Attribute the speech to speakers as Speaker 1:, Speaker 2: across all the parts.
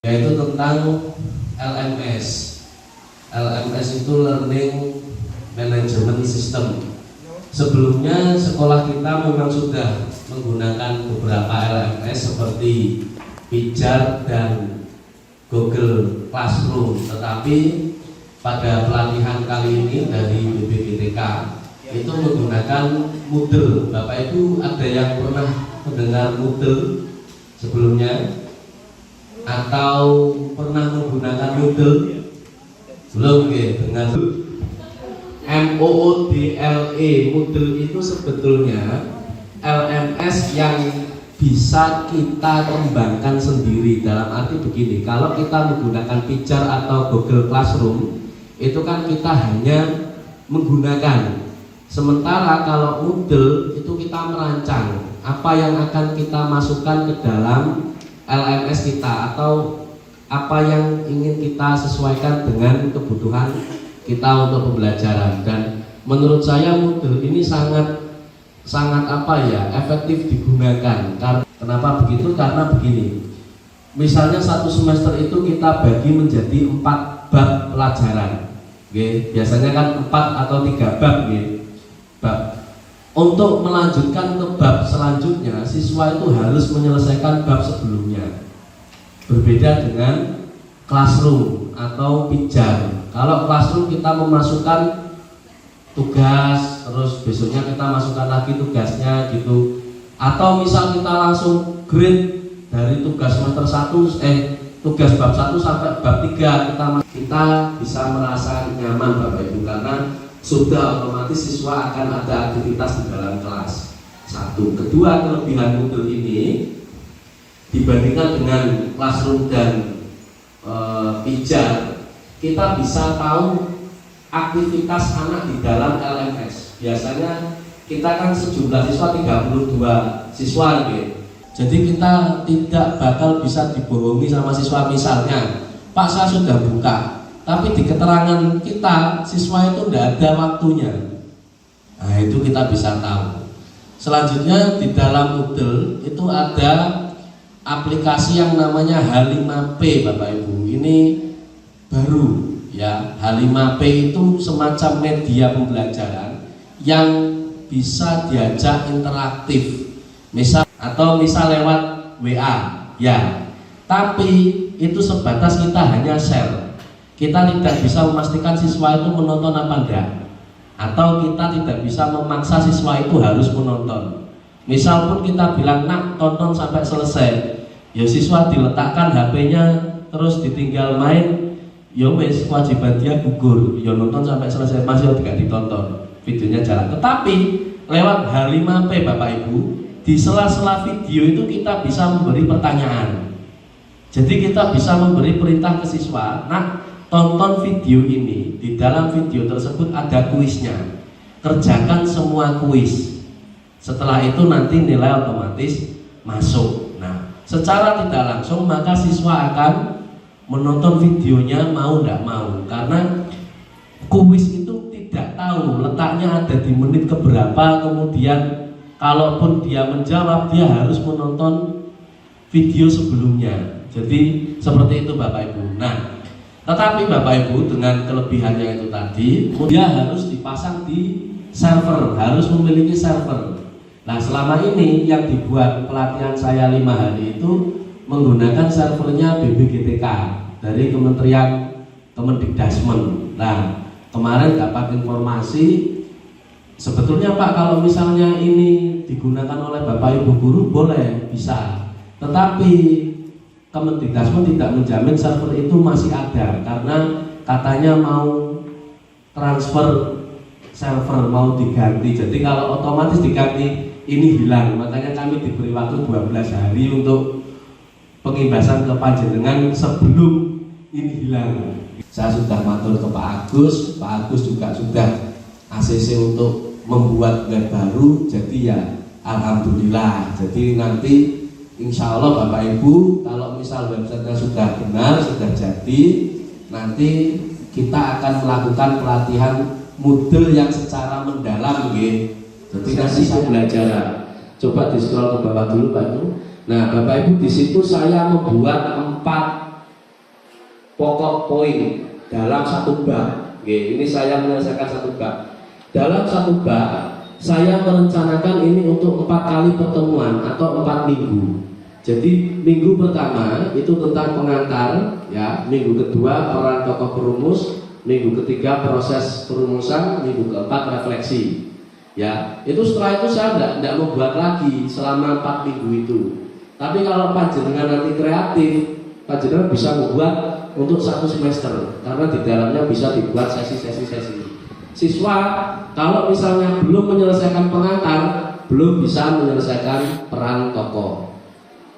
Speaker 1: yaitu tentang LMS. LMS itu Learning Management System. Sebelumnya sekolah kita memang sudah menggunakan beberapa LMS seperti Pijar dan Google Classroom, tetapi pada pelatihan kali ini dari BPGTK itu menggunakan Moodle. Bapak Ibu ada yang pernah mendengar Moodle sebelumnya atau pernah menggunakan Moodle? Belum ya, dengan MOODLE. Moodle itu sebetulnya LMS yang bisa kita kembangkan sendiri. Dalam arti begini, kalau kita menggunakan Pijar atau Google Classroom itu kan kita hanya menggunakan, sementara kalau Moodle itu kita merancang apa yang akan kita masukkan ke dalam LMS kita atau apa yang ingin kita sesuaikan dengan kebutuhan kita untuk pembelajaran. Dan menurut saya Moodle ini sangat efektif digunakan. Kenapa begitu? Karena begini, misalnya satu semester itu kita bagi menjadi 4 bab pelajaran. Biasanya kan 4 atau 3 bab. Untuk melanjutkan ke bab selanjutnya, siswa itu harus menyelesaikan bab sebelumnya. Berbeda dengan Classroom atau Pijar. Kalau Classroom kita memasukkan tugas, terus besoknya kita masukkan lagi tugasnya gitu. Atau misal kita langsung grade dari tugas semester 1, tugas bab 1 sampai bab 3 kita bisa merasa nyaman Bapak Ibu, karena sudah otomatis siswa akan ada aktivitas di dalam kelas. Satu. Kedua, kelebihan Moodle ini dibandingkan dengan Classroom dan Pijar, kita bisa tahu aktivitas anak di dalam LMS. Biasanya kita kan sejumlah siswa 32 siswa gitu. Jadi kita tidak bakal bisa dibohongi sama siswa. Misalnya, Pak saya sudah buka, tapi di keterangan kita siswa itu tidak ada waktunya. Nah itu kita bisa tahu. Selanjutnya di dalam Moodle itu ada aplikasi yang namanya H5P Bapak Ibu. Ini baru ya. H5P itu semacam media pembelajaran yang bisa diajak interaktif, misal lewat WA ya. Tapi itu sebatas kita hanya share. Kita tidak bisa memastikan siswa itu menonton apa enggak, atau kita tidak bisa memaksa siswa itu harus menonton. Misal pun kita bilang nak tonton sampai selesai, ya siswa diletakkan HP-nya terus ditinggal main, ya wes kewajiban dia gugur, ya nonton sampai selesai, masih tidak ditonton, videonya jalan. Tetapi lewat H5P Bapak Ibu, di sela-sela video itu kita bisa memberi pertanyaan. Jadi kita bisa memberi perintah ke siswa, nah tonton video ini, di dalam video tersebut ada kuisnya, kerjakan semua kuis. Setelah itu nanti nilai otomatis masuk. Nah, secara tidak langsung maka siswa akan menonton videonya mau tidak mau, karena kuis itu tidak tahu letaknya ada di menit keberapa. Kemudian kalaupun dia menjawab, dia harus menonton video sebelumnya. Jadi seperti itu Bapak Ibu. Nah, tetapi Bapak Ibu dengan kelebihannya itu tadi, dia harus dipasang di server, harus memiliki server. Nah selama ini yang dibuat pelatihan saya 5 hari itu menggunakan servernya BPGTK dari Kementerian Kemendikdasmen. Nah kemarin dapat informasi, sebetulnya Pak kalau misalnya ini digunakan oleh Bapak Ibu guru boleh, bisa. Tetapi Kemendikdasmen tidak menjamin server itu masih ada, karena katanya mau transfer server, mau diganti. Jadi kalau otomatis diganti ini hilang, makanya kami diberi waktu 12 hari untuk pengimbasan ke panjenengan sebelum ini hilang. Saya sudah matur ke Pak Agus juga sudah ACC untuk membuat web baru. Jadi ya alhamdulillah. Jadi nanti insya Allah Bapak Ibu, kalau misal websitenya sudah benar, sudah jadi, nanti kita akan melakukan pelatihan Moodle yang secara mendalam gitu. Jadi nanti pembelajaran. Coba di scroll ke bawah dulu Pak Ibu. Nah Bapak Ibu, di situ saya membuat 4 pokok poin dalam satu bab. Oke, ini saya menyelesaikan satu bab. Dalam satu bab saya merencanakan ini untuk 4 kali pertemuan atau 4 minggu. Jadi minggu pertama itu tentang pengantar, ya. Minggu kedua peran tokoh perumus, minggu ketiga proses perumusan, minggu keempat refleksi. Ya, itu setelah itu saya tidak membuat lagi selama 4 minggu itu. Tapi kalau panjenengan nanti kreatif, panjenengan bisa membuat untuk 1 semester karena di dalamnya bisa dibuat sesi-sesi. Siswa kalau misalnya belum menyelesaikan pengantar, belum bisa menyelesaikan peran tokoh.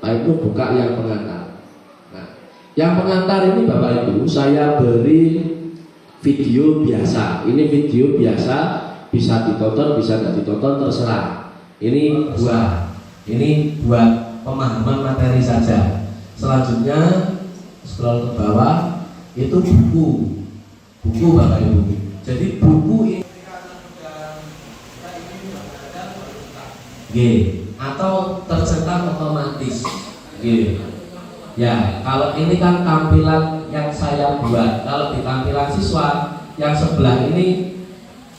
Speaker 1: Nah, itu buka yang pengantar. Nah, yang pengantar ini Bapak Ibu saya beri video biasa. Ini video biasa, bisa ditonton, bisa tidak ditonton, terserah. Ini buat pemahaman materi saja. Selanjutnya scroll ke bawah, itu buku Bapak Ibu. Jadi buku ini atau tercetak otomatis. Ya, kalau ini kan tampilan yang saya buat. Kalau di tampilan siswa yang sebelah ini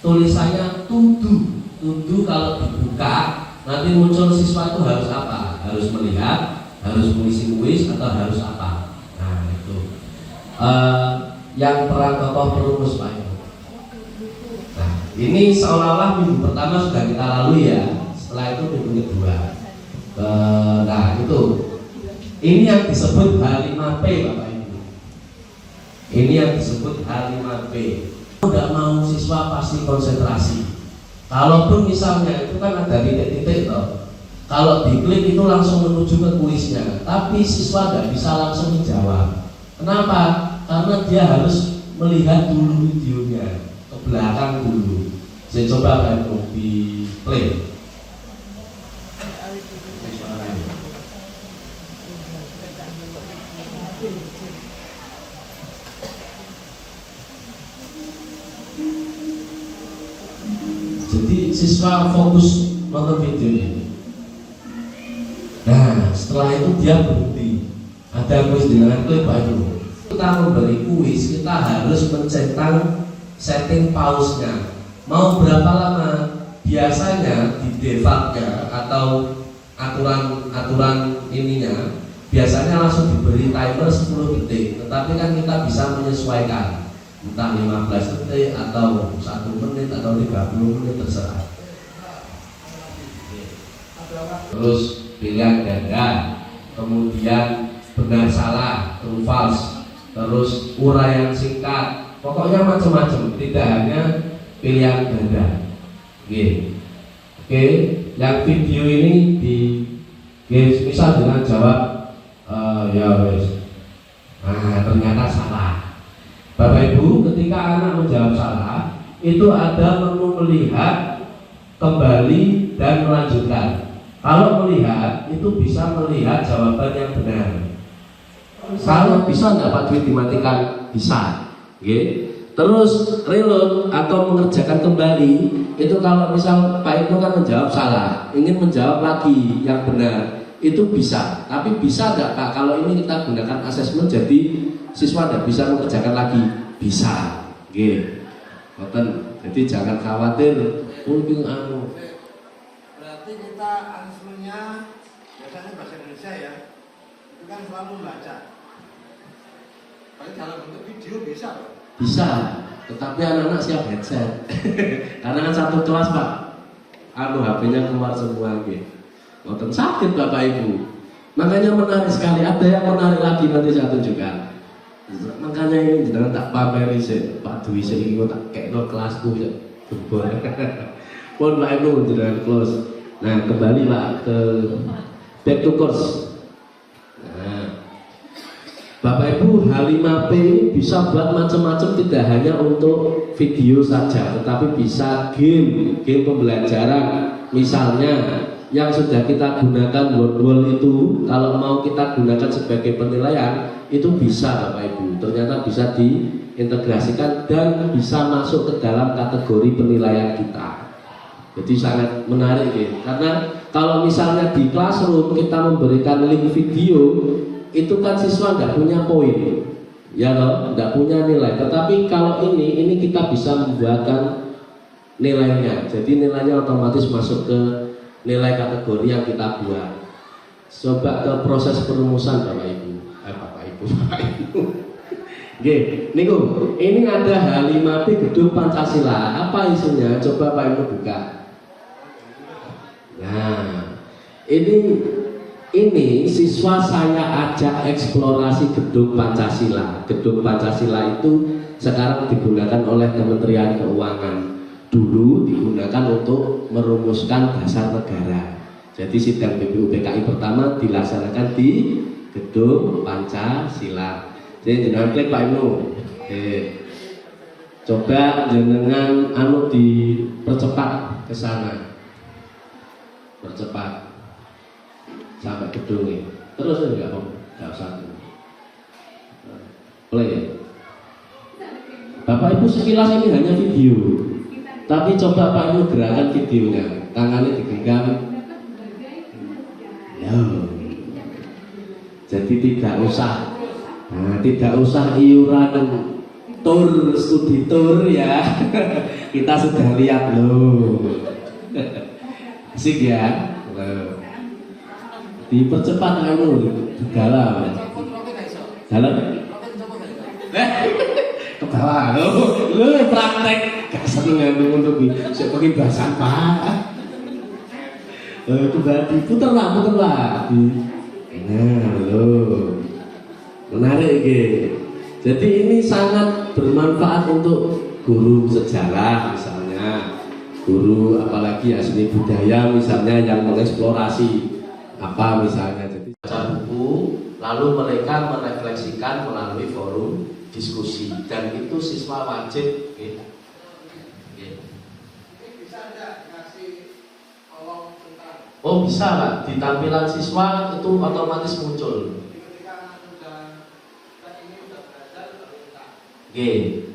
Speaker 1: tulisannya tudu kalau dibuka nanti muncul siswa itu harus apa? Harus melihat, harus mengisi kuis atau harus apa? Nah itu yang peran tokoh perumus Pak. Nah ini seolah-olah minggu pertama sudah kita lalui ya. Setelah itu minggu kedua. Nah itu ini yang disebut H5P Bapak Ibu. Ini yang disebut H5P. Tidak mau siswa pasti konsentrasi. Kalaupun misalnya itu kan ada titik-titik toh. Kalau diklik itu langsung menuju ke kuisnya. Tapi siswa tidak bisa langsung menjawab. Kenapa? Karena dia harus melihat dulu videonya ke belakang dulu. Saya coba Bapak Ibu di play. Jadi siswa fokus nonton video ini. Nah setelah itu dia berhenti. Ada kuis dengan klik Pak Ibu. Kita memberi kuis, kita harus mencentang setting pause-nya. Mau berapa lama? Biasanya di defaultnya atau aturan ininya biasanya langsung diberi timer 10 detik. Tetapi kan kita bisa menyesuaikan, entah 15 detik atau 1 menit atau 30 menit terserah. Terus pilihan ganda, kemudian benar salah, true false, terus uraian singkat, pokoknya macam-macam, tidak hanya pilihan ganda. Oke, yang video ini misal dengan jawab ya wes. Nah ternyata salah. Bapak Ibu, ketika anak menjawab salah, itu ada menu melihat, kembali, dan melanjutkan. Kalau melihat, itu bisa melihat jawaban yang benar. Kalau bisa enggak Pak Dwi dimatikan? Bisa. Terus reload atau mengerjakan kembali, itu kalau misal Pak Ibnu kan menjawab salah, ingin menjawab lagi yang benar, itu bisa. Tapi bisa enggak Pak kalau ini kita gunakan asesmen jadi siswa tidak bisa mengerjakan lagi? Bisa. Jadi jangan khawatir.
Speaker 2: Berarti kita asesmennya biasanya bahasa Indonesia ya, itu kan selalu membaca. Paling dalam bentuk video bisa loh.
Speaker 1: Bisa, tetapi anak-anak siap headset. Karena kan satu kelas Pak, HP-nya keluar semua Ngoten sakit Bapak Ibu. Makanya menarik sekali, ada yang menarik lagi nanti saya tunjukkan. Makanya ini jangan tak pameri sih, Pak Dwi ini tak kayak kelasku ya. Pun Pak Ibu jangan close. Nah kembali Pak ke back to course. Bapak Ibu, H5P bisa buat macam-macam, tidak hanya untuk video saja, tetapi bisa game pembelajaran. Misalnya yang sudah kita gunakan word itu, kalau mau kita gunakan sebagai penilaian, itu bisa Bapak Ibu. Ternyata bisa diintegrasikan dan bisa masuk ke dalam kategori penilaian kita. Jadi sangat menarik karena kalau misalnya di classroom kita memberikan link video, itu kan siswa nggak punya poin. ya loh, tidak punya nilai. Tetapi kalau ini kita bisa membuatkan nilainya. Jadi nilainya otomatis masuk ke nilai kategori yang kita buat. Coba ke proses perumusan Bapak Ibu. Bapak Ibu. Oke, niku, ini ada H5P Gedung Pancasila. Apa isinya? Coba Pak Ibu buka. Nah, ini siswa saya ajak eksplorasi Gedung Pancasila. Gedung Pancasila itu sekarang digunakan oleh Kementerian Keuangan. Dulu digunakan untuk merumuskan dasar negara. Jadi sidang BPUPKI pertama dilaksanakan di Gedung Pancasila. Jadi jenengan klik Pak Ibnu. Coba jenengan dipercepat ke sana. Percepat sampai gedung ini. Terus enggak Om? Enggak usah. Play ya. Bapak Ibu sekilas ini hanya video. Tapi coba Pak Ibu gerakan videonya. Tangannya digenggam. Ya. Jadi tidak usah. Nah, tidak usah iuran studi tour ya. Kita sudah lihat loh. Asik ya. Dipercepat anu dalam. Dalam. Ke bawah lo praktek gak seneng anu untuk bisa pakai bahasa apa. Itu berarti puter lah. Nah, lo. Menarik gitu. Jadi ini sangat bermanfaat untuk guru sejarah misalnya, guru apalagi ya seni budaya misalnya yang mengeksplorasi apa misalnya. Jadi baca buku lalu mereka merefleksikan melalui forum diskusi dan itu siswa wajib gitu. Oh bisa Pak, di tampilan siswa itu otomatis muncul.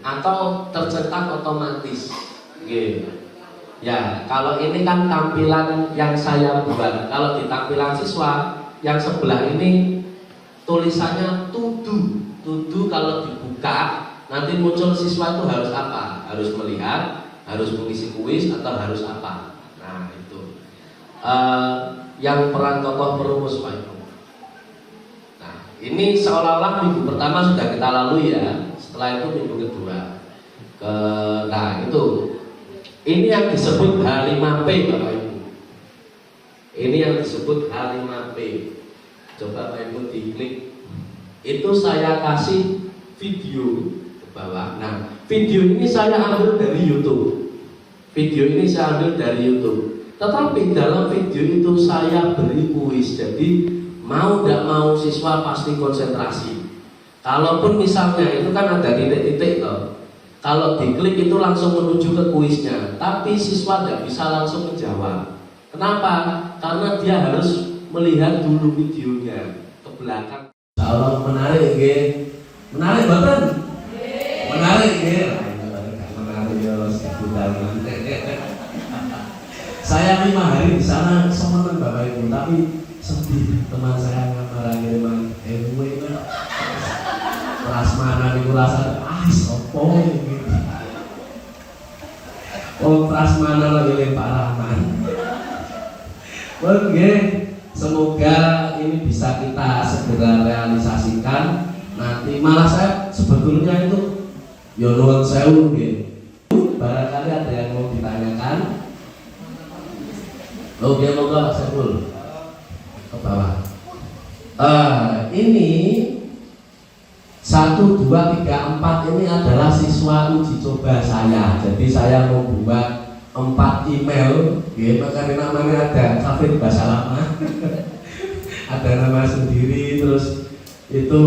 Speaker 1: Atau tercetak otomatis. Ya, kalau ini kan tampilan yang saya buat. Kalau di tampilan siswa yang sebelah ini tulisannya to-do kalau dibuka nanti muncul siswa itu harus apa? Harus melihat, harus mengisi kuis atau harus apa? Nah itu yang peran tokoh perumus Pak Ibu. Nah ini seolah-olah minggu pertama sudah kita lalui ya. Setelah itu minggu kedua nah itu ini yang disebut H5P Bapak Ibu. Ini yang disebut H5P. Coba Bapak Ibu diklik. Itu saya kasih video ke bawah. Nah video ini saya ambil dari YouTube. Tetapi dalam video itu saya beri kuis. Jadi mau tidak mau siswa pasti konsentrasi. Kalaupun misalnya itu kan ada titik-titik loh. Kalau diklik itu langsung menuju ke kuisnya. Tapi siswa tidak bisa langsung menjawab. Kenapa? Karena dia harus melihat dulu videonya ke belakang. Kalau menarik menarik banget. Menarik Menarik ya. Saya 5 hari di sana seneng Bapak Ibu, tapi sedih teman saya ngambaran kiriman prasmanan itu rasa opo gitu. Oh prasmanan lagi Pak Rahman. Oke, semoga ini bisa kita segera realisasikan. Nanti malah saya sebetulnya itu nuwun sewu nggih. Barangkali ada yang mau ditanyakan. Oke, monggo Pak Saiful. Ke bawah. Ini 1, 2, 3, 4 ini adalah siswa uji coba saya. Jadi saya mau buat 4 email, makanya namanya ada Kafir Bahasa Lama. Ada nama sendiri, terus itu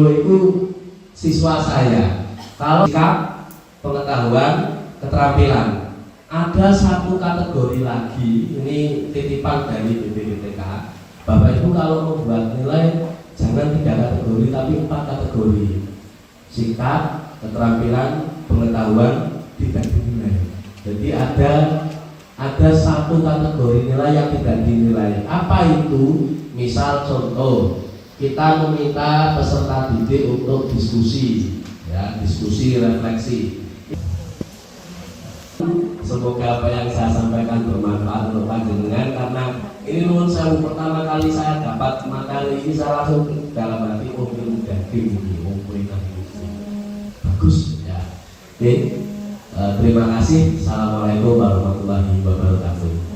Speaker 1: siswa saya. Kalau sikap, pengetahuan, keterampilan, ada 1 kategori lagi. Ini titipan dari BPDTK. Bapak Ibu kalau membuat nilai jangan 3 kategori tapi 4 kategori. Sikap, keterampilan, pengetahuan tidak dinilai. Jadi ada 1 kategori nilai yang tidak dinilai. Apa itu? Misal contoh, kita meminta peserta didik untuk diskusi. ya, diskusi, refleksi. Semoga apa yang saya sampaikan bermanfaat untuk panjenengan, karena ini nuwun sewu, pertama kali saya dapat materi ini saya langsung dalam hati, oh ini daging ini, oh ini bagus ya. Oke, terima kasih. Assalamualaikum warahmatullahi wabarakatuh.